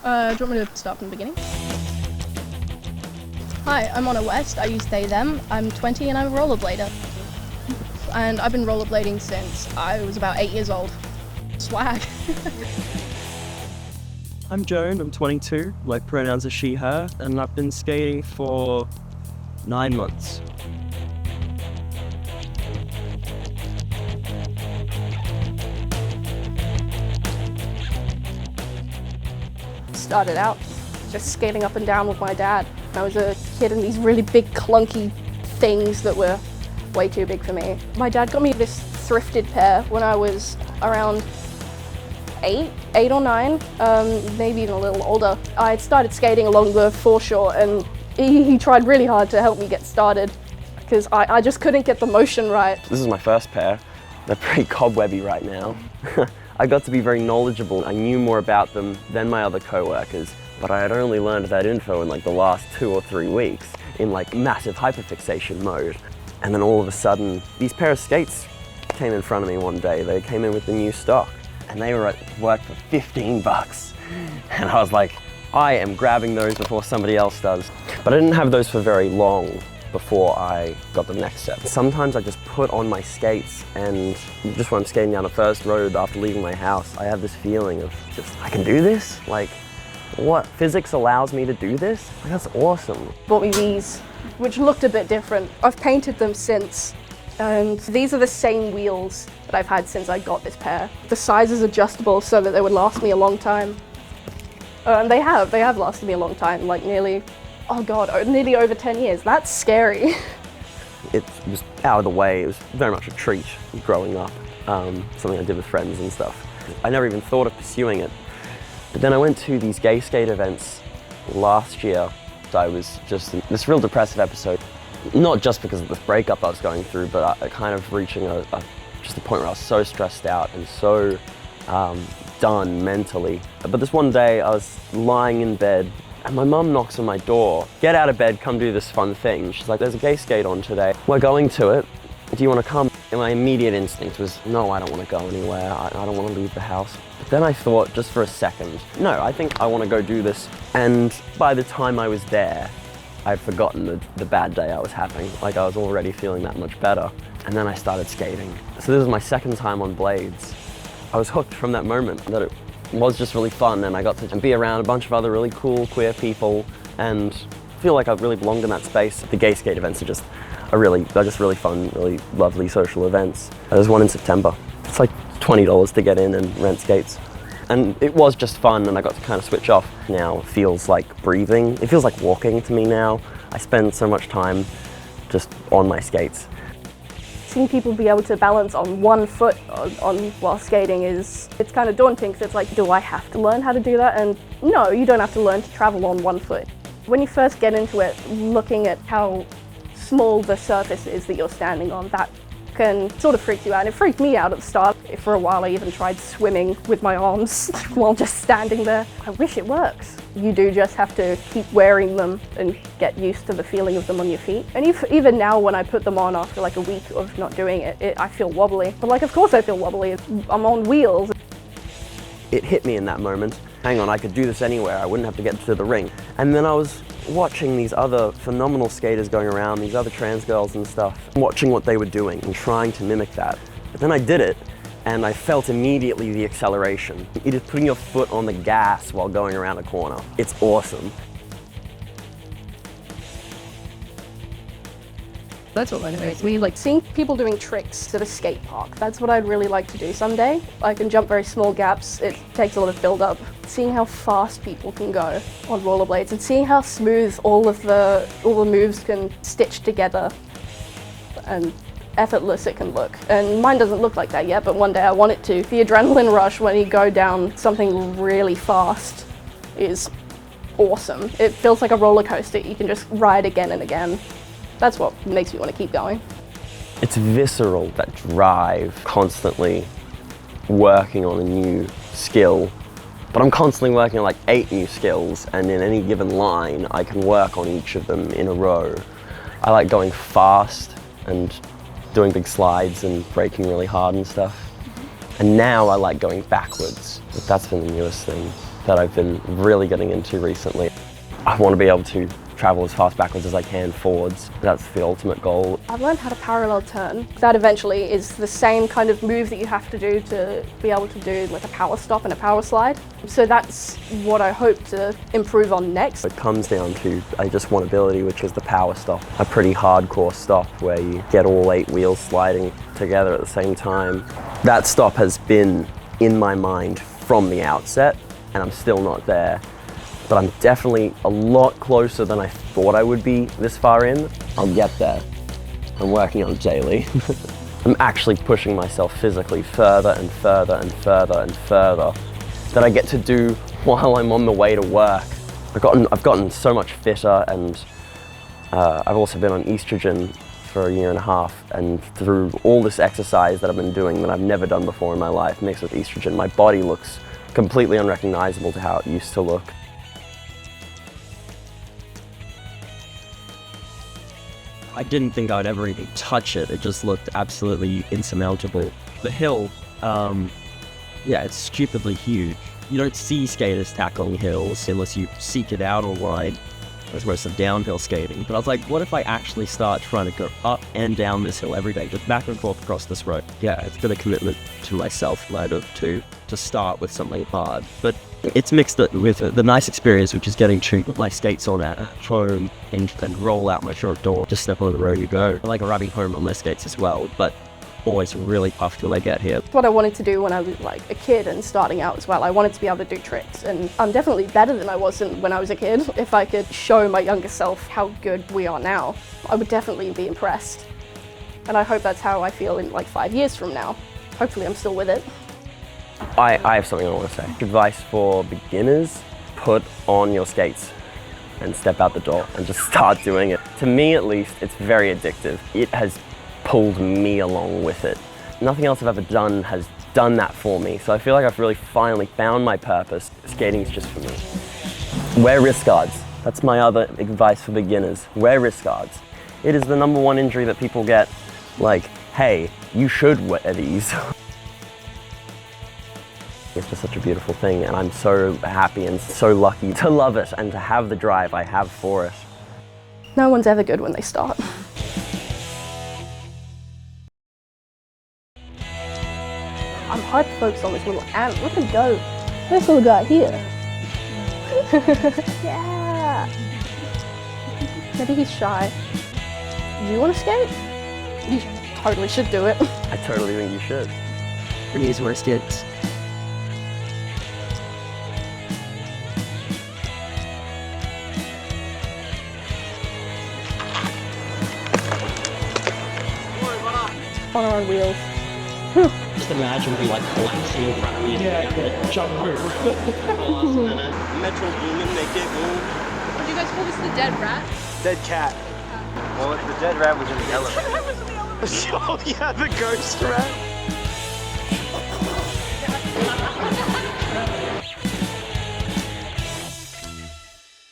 Do you want me to start from the beginning? Hi, I'm Anna West. I use they, them. I'm 20 and I'm a rollerblader. And I've been rollerblading since I was about 8 years old. Swag. I'm Joan, I'm 22. My pronouns are she, her, and I've been skating for 9 months. Started out just skating up and down with my dad. I was a kid in these really big clunky things that were way too big for me. My dad got me this thrifted pair when I was around 8 or 9, maybe even a little older. I had started skating along the foreshore and he tried really hard to help me get started because I just couldn't get the motion right. This is my first pair. They're pretty cobwebby right now. I got to be very knowledgeable. I knew more about them than my other co-workers, but I had only learned that info in like the last 2 or 3 weeks in like massive hyperfixation mode. And then all of a sudden, these pair of skates came in front of me one day. They came in with the new stock and they were at work for 15 bucks. And I was like, I am grabbing those before somebody else does. But I didn't have those for very long before I got the next set. Sometimes I just put on my skates and just when I'm skating down the first road after leaving my house, I have this feeling of just, I can do this? Like, what? Physics allows me to do this? Like, that's awesome. Bought me these, which looked a bit different. I've painted them since, and these are the same wheels that I've had since I got this pair. The size is adjustable so that they would last me a long time. And they have lasted me a long time, like nearly over 10 years. That's scary. It was out of the way. It was very much a treat growing up, something I did with friends and stuff. I never even thought of pursuing it. But then I went to these gay skate events last year. So I was just in this real depressive episode, not just because of this breakup I was going through, but kind of reaching just a point where I was so stressed out and so done mentally. But this one day I was lying in bed and my mum knocks on my door. Get out of bed, come do this fun thing. She's like, there's a gay skate on today. We're going to it. Do you want to come? And my immediate instinct was, no, I don't want to go anywhere. I don't want to leave the house. But then I thought, just for a second, no, I think I want to go do this. And by the time I was there, I'd forgotten the bad day I was having. Like, I was already feeling that much better. And then I started skating. So this was my second time on blades. I was hooked from that moment, that it was just really fun, and I got to be around a bunch of other really cool queer people and feel like I really belonged in that space. The gay skate events are just really fun, really lovely social events. There's one in September. It's like $20 to get in and rent skates. And it was just fun, and I got to kind of switch off. Now it feels like breathing. It feels like walking to me now. I spend so much time just on my skates. Seeing people be able to balance on one foot while skating it's kind of daunting, because it's like, do I have to learn how to do that? And no, you don't have to learn to travel on one foot. When you first get into it, looking at how small the surface is that you're standing on, that can sort of freak you out. And it freaked me out at the start. For a while I even tried swimming with my arms while just standing there. I wish it works. You do just have to keep wearing them and get used to the feeling of them on your feet. And even now when I put them on after like a week of not doing it, I feel wobbly. But like, of course I feel wobbly. I'm on wheels. It hit me in that moment. Hang on, I could do this anywhere. I wouldn't have to get to the ring. And then I was watching these other phenomenal skaters going around, these other trans girls and stuff, watching what they were doing and trying to mimic that. But then I did it, and I felt immediately the acceleration. It is putting your foot on the gas while going around a corner. It's awesome. That's what motivates me. Like seeing people doing tricks at a skate park. That's what I'd really like to do someday. I can jump very small gaps. It takes a lot of build up. Seeing how fast people can go on rollerblades and seeing how smooth all the moves can stitch together and effortless it can look. And mine doesn't look like that yet, but one day I want it to. The adrenaline rush when you go down something really fast is awesome. It feels like a roller coaster. You can just ride again and again. That's what makes me want to keep going. It's visceral, that drive, constantly working on a new skill. But I'm constantly working on like 8 new skills, and in any given line, I can work on each of them in a row. I like going fast and doing big slides and braking really hard and stuff. And now I like going backwards. That's been the newest thing. that I've been really getting into recently. I want to be able to travel as fast backwards as I can forwards. That's the ultimate goal. I've learned how to parallel turn. That eventually is the same kind of move that you have to do to be able to do like a power stop and a power slide. So that's what I hope to improve on next. It comes down to just one ability, which is the power stop. A pretty hardcore stop where you get all 8 wheels sliding together at the same time. That stop has been in my mind from the outset, and I'm still not there. But I'm definitely a lot closer than I thought I would be this far in. I'll get there. I'm working on it daily. I'm actually pushing myself physically further and further and further and further that I get to do while I'm on the way to work. I've gotten so much fitter, and I've also been on estrogen for 1.5 years, and through all this exercise that I've been doing that I've never done before in my life, mixed with estrogen, my body looks completely unrecognizable to how it used to look. I didn't think I'd ever even touch it. It just looked absolutely insurmountable. The hill, yeah, it's stupidly huge. You don't see skaters tackling hills unless you seek it out online. That's most of downhill skating. But I was like, what if I actually start trying to go up and down this hill every day, just back and forth across this road? Yeah, it's been a commitment to myself, kind of, to start with something hard. But it's mixed with the nice experience, which is getting to put my skates on at home and roll out my front door, just step on the road you go. I like arriving home on my skates as well, but always really puffed when I get here. What I wanted to do when I was like a kid and starting out as well. I wanted to be able to do tricks, and I'm definitely better than I was when I was a kid. If I could show my younger self how good we are now, I would definitely be impressed. And I hope that's how I feel in like 5 years from now. Hopefully I'm still with it. I have something I want to say. Advice for beginners: put on your skates and step out the door and just start doing it. To me at least, it's very addictive. It has pulled me along with it. Nothing else I've ever done has done that for me, so I feel like I've really finally found my purpose. Skating's just for me. Wear wrist guards. That's my other advice for beginners. Wear wrist guards. It is the #1 injury that people get. Like, hey, you should wear these. It's just such a beautiful thing, and I'm so happy and so lucky to love it and to have the drive I have for it. No one's ever good when they start. I'm hyper focused on this little ant. Look at go. This little guy here. Yeah. Maybe he's shy. Do you want to skate? You totally should do it. I totally think you should. Here's where it gets. On our own wheels. Just imagine we like collapsing around me. Yeah, jump over. Metro Boomin, make it move. Would you guys call this the dead rat? Dead cat. Well, the dead rat was in the elevator. Oh yeah, the ghost rat.